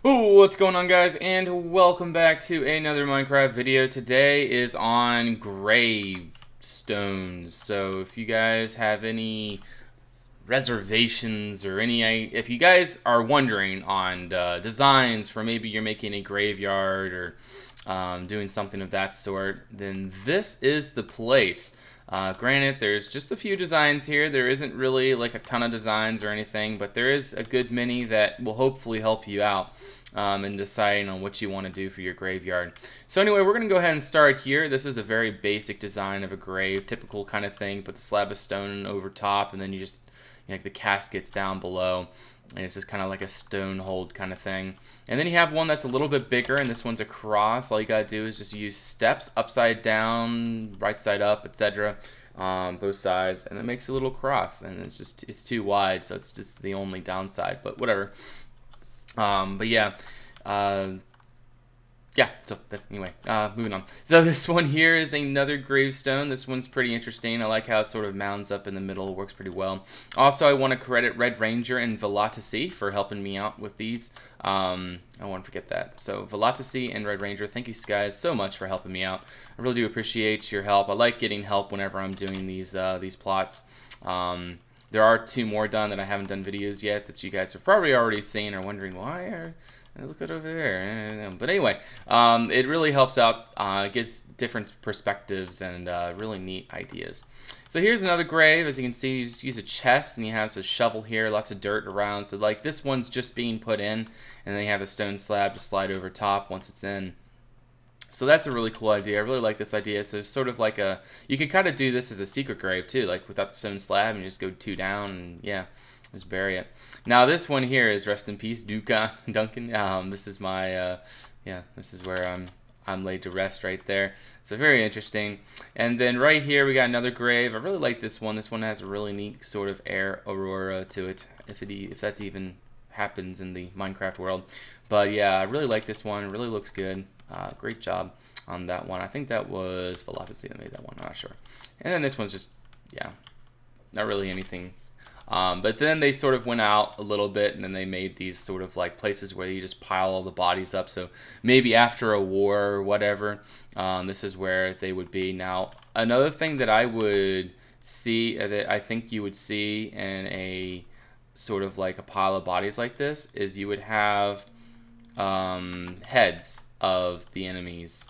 What's going on, guys, and welcome back to another Minecraft video. Today is on gravestones. So if you guys have any reservations or if you guys are wondering on designs for maybe you're making a graveyard or doing something of that sort, then this is the place. Granted, there's just a few designs here. There isn't really like a ton of designs or anything, but there is a good many that will hopefully help you out in deciding on what you want to do for your graveyard. So anyway, we're going to go ahead and start here. This is a very basic design of a grave, typical kind of thing. Put the slab of stone over top, and then you just like the caskets down below. And it's just kind of like a stone hold kind of thing. And then you have one that's a little bit bigger, and this one's a cross. All you gotta do is just use steps upside down, right side up, etc. Both sides, and it makes a little cross. And it's too wide, so it's just the only downside. But whatever. But yeah. So anyway, moving on. So this one here is another gravestone. This one's pretty interesting. I like how it sort of mounds up in the middle. It works pretty well. Also, I want to credit Red Ranger and Velocity for helping me out with these. I want to forget that. So Velocity and Red Ranger, thank you guys so much for helping me out. I really do appreciate your help. I like getting help whenever I'm doing these plots. There are two more done that I haven't done videos yet that you guys have probably already seen or wondering why look at over there. But anyway, it really helps out, gives different perspectives and really neat ideas. So here's another grave. As you can see, you just use a chest and you have a shovel here, lots of dirt around. So like this one's just being put in, and then you have a stone slab to slide over top once it's in. So that's a really cool idea. I really like this idea. So it's sort of like you could kind of do this as a secret grave too, like without the stone slab, and you just go 2 down and yeah, just bury it. Now this one here is rest in peace, Duncan. This is my this is where I'm laid to rest right there. So very interesting. And then right here we got another grave. I really like this one. This one has a really neat sort of air aurora to it, if that even happens in the Minecraft world. But yeah, I really like this one. It really looks good. Great job on that one. I think that was Velocity that made that one. I'm not sure. And then this one's just, yeah, not really anything. But then they sort of went out a little bit, and then they made these sort of like places where you just pile all the bodies up. So maybe after a war or whatever, this is where they would be. Now, another thing that I would see, that I think you would see in a sort of like a pile of bodies like this, is you would have heads of the enemies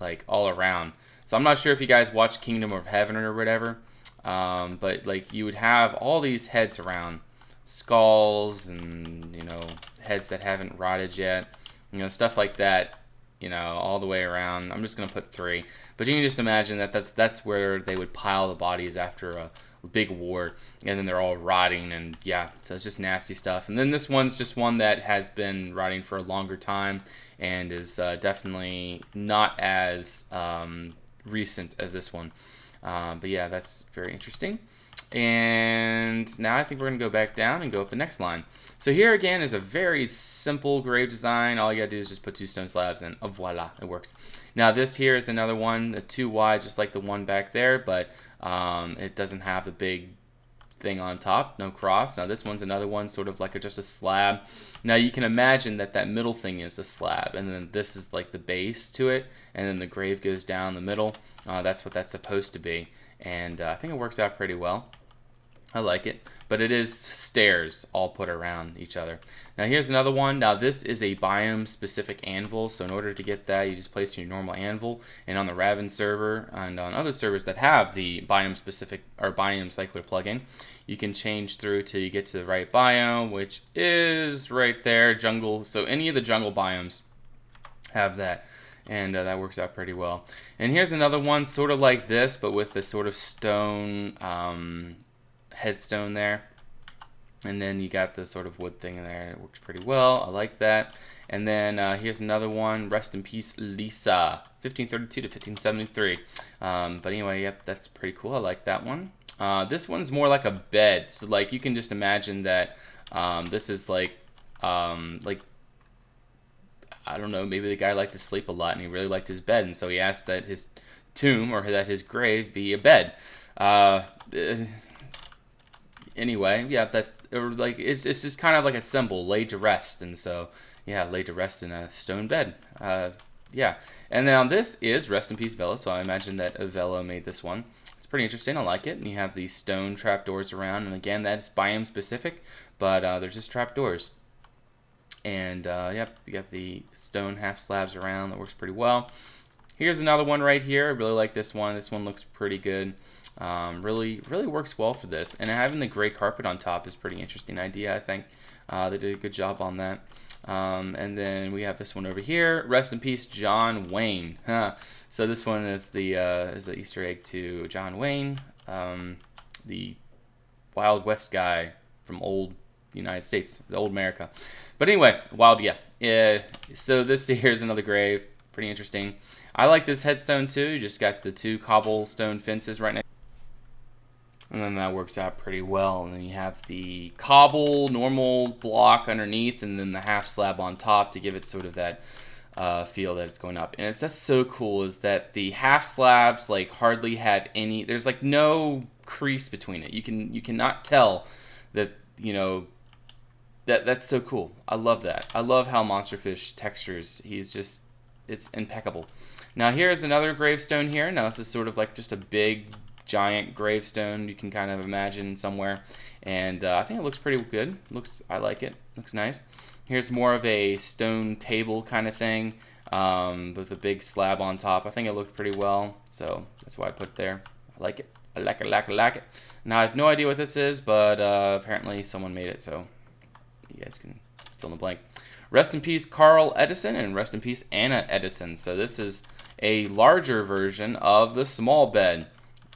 like all around. So I'm not sure if you guys watch Kingdom of Heaven or whatever, but like you would have all these heads around, skulls and heads that haven't rotted yet, stuff like that, all the way around. I'm just gonna put 3, but you can just imagine that that's where they would pile the bodies after a big war, and then they're all rotting, and yeah, so it's just nasty stuff. And then this one's just one that has been rotting for a longer time and is definitely not as recent as this one. But yeah, that's very interesting. And now I think we're gonna go back down and go up the next line. So here again is a very simple grave design. All you gotta do is just put 2 stone slabs in. Voila, it works. Now this here is another one, 2 wide, just like the one back there, but it doesn't have the big thing on top, no cross. Now this one's another one, sort of like just a slab. Now you can imagine that middle thing is the slab, and then this is like the base to it, and then the grave goes down the middle. That's what that's supposed to be, and I think it works out pretty well. I like it, but it is stairs all put around each other. Now here's another one. Now this is a biome specific anvil, so in order to get that, you just place your normal anvil, and on the Raven server and on other servers that have the biome specific or biome cycler plugin, you can change through till you get to the right biome, which is right there, jungle. So any of the jungle biomes have that, and that works out pretty well. And here's another one, sort of like this, but with this sort of stone headstone there, and then you got the sort of wood thing in there. It works pretty well. I like that. And then here's another one, rest in peace Lisa, 1532 to 1573. But anyway, yep, that's pretty cool. I like that one. This one's more like a bed, so like you can just imagine that this is like I don't know, maybe the guy liked to sleep a lot and he really liked his bed, and so he asked that his tomb or that his grave be a bed. Anyway, yeah, that's like it's just kind of like a symbol, laid to rest, and so yeah, laid to rest in a stone bed. Yeah, and now this is Rest in Peace Vela, so I imagine that Vela made this one. It's pretty interesting, I like it. And you have these stone trapdoors around, and again, that's biome specific, but they're just trapdoors. And yep, you got the stone half slabs around, that works pretty well. Here's another one right here. I really like this one. This one looks pretty good. Really works well for this. And having the gray carpet on top is a pretty interesting idea, I think. They did a good job on that. And then we have this one over here. Rest in peace, John Wayne. So this one is the Easter egg to John Wayne, the Wild West guy from old United States, the old America. But anyway, wild, yeah. So this here's another grave. Pretty interesting. I like this headstone too. You just got the 2 cobblestone fences right next. And then that works out pretty well. And then you have the cobble normal block underneath, and then the half slab on top to give it sort of that feel that it's going up. And that's so cool is that the half slabs like hardly have any. There's like no crease between it. You cannot tell that that's so cool. I love that. I love how Monsterfish textures. It's impeccable. Now here's another gravestone here. Now this is sort of like just a big giant gravestone you can kind of imagine somewhere, and I think it looks pretty good. I like it. Looks nice. Here's more of a stone table kind of thing with a big slab on top. I think it looked pretty well, so that's why I put it there. I like it. I like it. Now I have no idea what this is, but apparently someone made it, so you guys can fill in the blank. Rest in peace, Carl Edison, and rest in peace, Anna Edison. So this is a larger version of the small bed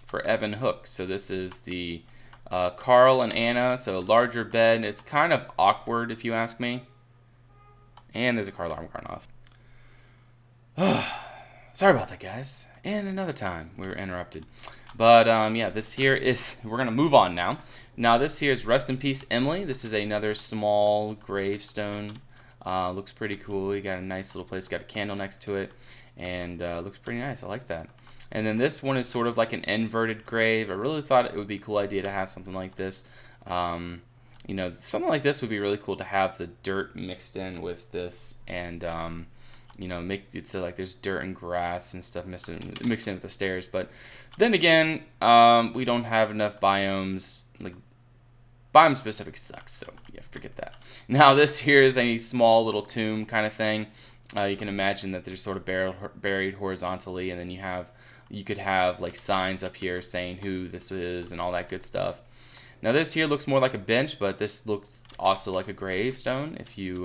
for Evan Hook. So this is the Carl and Anna, so a larger bed. It's kind of awkward if you ask me. And there's a car alarm going off. Sorry about that, guys. And another time we were interrupted. But yeah, this here is, we're going to move on now. Now this here is Rest in Peace, Emily. This is another small gravestone. Looks pretty cool. You got a nice little place, got a candle next to it, and looks pretty nice. I like that. And then this one is sort of like an inverted grave. I really thought it would be a cool idea to have something like this. Something like this would be really cool to have the dirt mixed in with this, and make it so like there's dirt and grass and stuff mixed in with the stairs. But then again, we don't have enough biomes. Like biome specific sucks, so yeah, forget that. Now this here is a small little tomb kind of thing. You can imagine that they're sort of buried horizontally, and then you could have like signs up here saying who this is and all that good stuff. Now this here looks more like a bench, but this looks also like a gravestone if you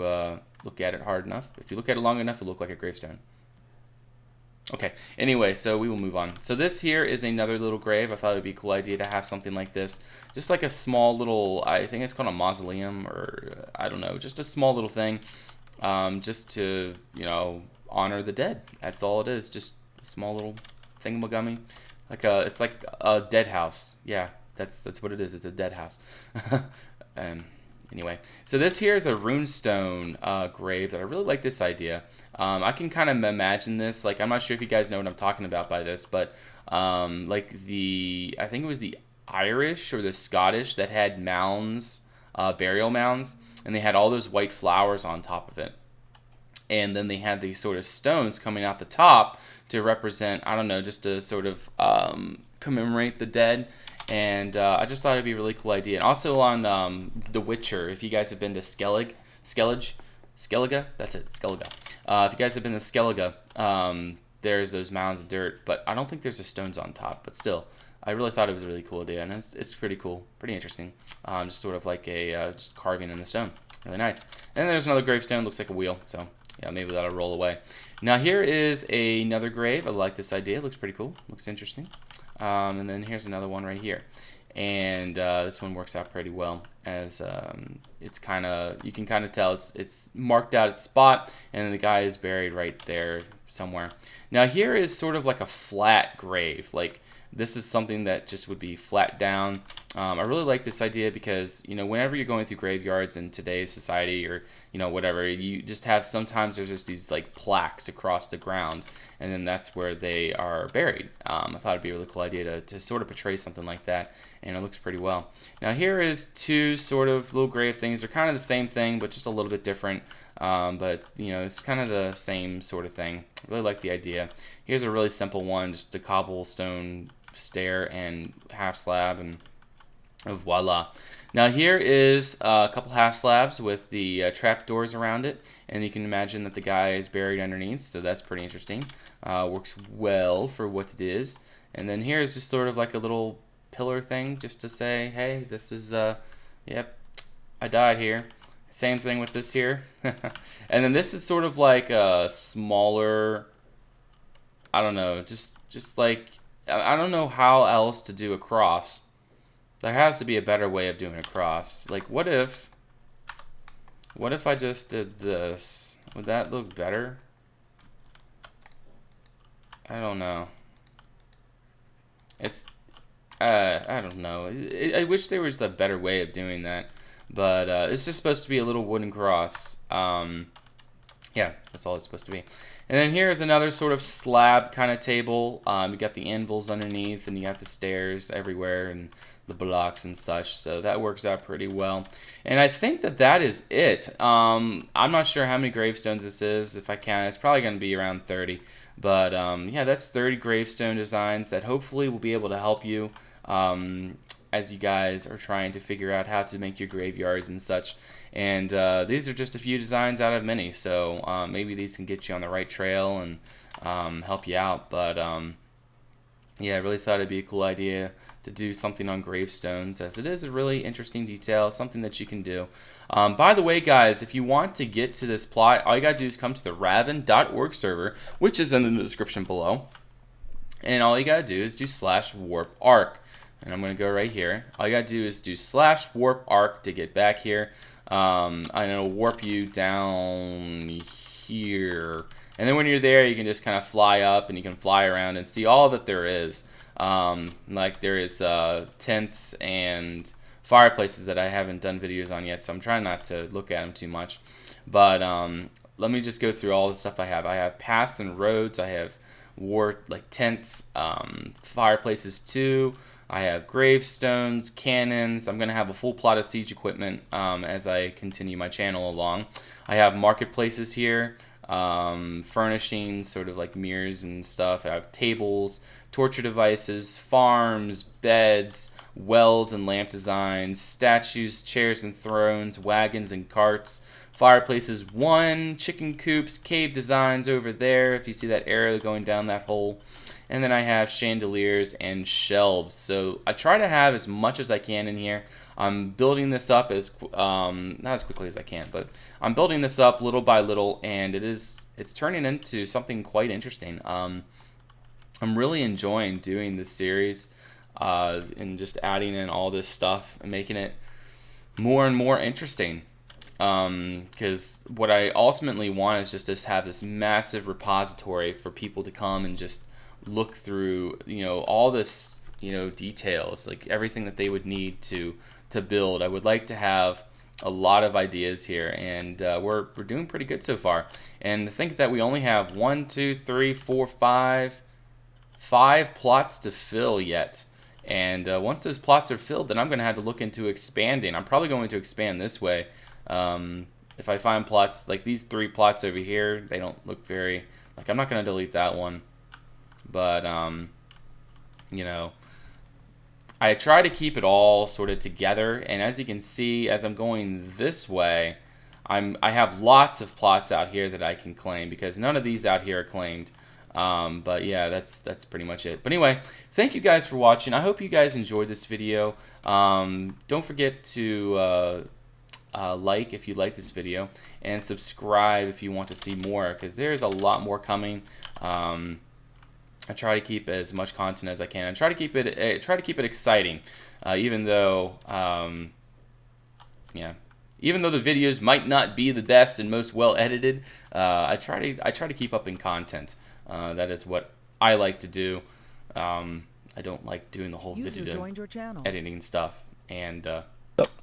look at it hard enough. If you look at it long enough, it'll look like a gravestone. Okay, anyway, so we will move on. So this here is another little grave. I thought it would be a cool idea to have something like this. Just like a small little, I think it's called a mausoleum, or I don't know, just a small little thing. Just to, honor the dead. That's all it is, just a small little thingamagummy. It's like a dead house. Yeah, that's what it is. It's a dead house. Anyway, so this here is a runestone grave that I really like this idea. I can kind of imagine this. Like, I'm not sure if you guys know what I'm talking about by this, but I think it was the Irish or the Scottish that had mounds, burial mounds, and they had all those white flowers on top of it. And then they had these sort of stones coming out the top to represent, I don't know, just to sort of commemorate the dead. And I just thought it'd be a really cool idea. And also on The Witcher, if you guys have been to Skellige, that's it, Skellige. If you guys have been to Skellige, there's those mounds of dirt, but I don't think there's the stones on top. But still, I really thought it was a really cool idea, and it's pretty cool, pretty interesting. Just sort of like a just carving in the stone, really nice. And then there's another gravestone, looks like a wheel, so yeah, maybe that'll roll away. Now here is another grave. I like this idea. It looks pretty cool, looks interesting. And then here's another one right here. And this one works out pretty well, as it's kind of, you can kind of tell it's marked out its spot, and then the guy is buried right there somewhere. Now here is sort of like a flat grave. Like, this is something that just would be flat down. I really like this idea because, whenever you're going through graveyards in today's society, or whatever, you just have, sometimes there's just these like plaques across the ground, and then that's where they are buried. I thought it'd be a really cool idea to sort of portray something like that, and it looks pretty well. Now here is two sort of little grave things. They're kind of the same thing, but just a little bit different. But you know, it's kind of the same sort of thing. Really like the idea. Here's a really simple one, just a cobblestone stair and half slab, and voila. Now here is a couple half slabs with the trap doors around it, and you can imagine that the guy is buried underneath, so that's pretty interesting. Works well for what it is. And then here's just sort of like a little pillar thing, just to say, hey, this is, yep, I died here. Same thing with this here. And then this is sort of like a smaller, I don't know, just like, I don't know how else to do a cross. There has to be a better way of doing a cross. Like, what if I just did this? Would that look better? I don't know. It's, I don't know. I wish there was a better way of doing that. But it's just supposed to be a little wooden cross. Yeah, that's all it's supposed to be. And then here's another sort of slab kind of table. You got the anvils underneath, and you got the stairs everywhere, and the blocks and such. So that works out pretty well. And I think that is it. I'm not sure how many gravestones this is. If I count, it's probably going to be around 30. But yeah, that's 30 gravestone designs that hopefully will be able to help you as you guys are trying to figure out how to make your graveyards and such. And these are just a few designs out of many, so maybe these can get you on the right trail and help you out. But yeah, I really thought it'd be a cool idea to do something on gravestones, as it is a really interesting detail, something that you can do. By the way, guys, if you want to get to this plot, all you gotta do is come to the raven.org server, which is in the description below, and all you gotta do is do /warp-arc. And I'm going to go right here. All you got to do is do /warp-arc to get back here. And it'll warp you down here. And then when you're there, you can just kind of fly up, and you can fly around and see all that there is. Like there is tents and fireplaces that I haven't done videos on yet, so I'm trying not to look at them too much. But let me just go through all the stuff I have. I have paths and roads. I have like tents, fireplaces too. I have gravestones, cannons. I'm going to have a full plot of siege equipment as I continue my channel along. I have marketplaces here, furnishings, sort of like mirrors and stuff. I have tables, torture devices, farms, beds, wells and lamp designs, statues, chairs and thrones, wagons and carts, fireplaces 1, chicken coops, cave designs over there, if you see that arrow going down that hole. And then I have chandeliers and shelves. So I try to have as much as I can in here. I'm building this up as not as quickly as I can, but I'm building this up little by little, and it's turning into something quite interesting. I'm really enjoying doing this series and just adding in all this stuff and making it more and more interesting. Because what I ultimately want is just to have this massive repository for people to come and just look through, you know, all this, you know, details, like everything that they would need to build. I would like to have a lot of ideas here, and we're doing pretty good so far. And to think that we only have 1, 2, 3, 4, 5 plots to fill yet. And once those plots are filled, then I'm going to have to look into expanding. I'm probably going to expand this way. If I find plots like these 3 plots over here, they don't look very, like, I'm not going to delete that one. But, you know, I try to keep it all sort of together. And as you can see, as I'm going this way, I have lots of plots out here that I can claim, because none of these out here are claimed. But yeah, that's pretty much it. But anyway, thank you guys for watching. I hope you guys enjoyed this video. Don't forget to like if you like this video, and subscribe if you want to see more, because there's a lot more coming. I try to keep as much content as I can. I try to keep it exciting, even though yeah, even though the videos might not be the best and most well edited. I try to keep up in content. That is what I like to do. I don't like doing the whole video editing stuff, and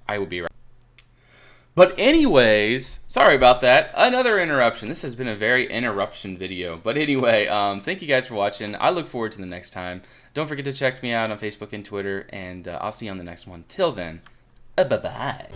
I will be right. But anyways, sorry about that. Another interruption. This has been a very interruption video. But anyway, thank you guys for watching. I look forward to the next time. Don't forget to check me out on Facebook and Twitter, and I'll see you on the next one. Till then, bye-bye.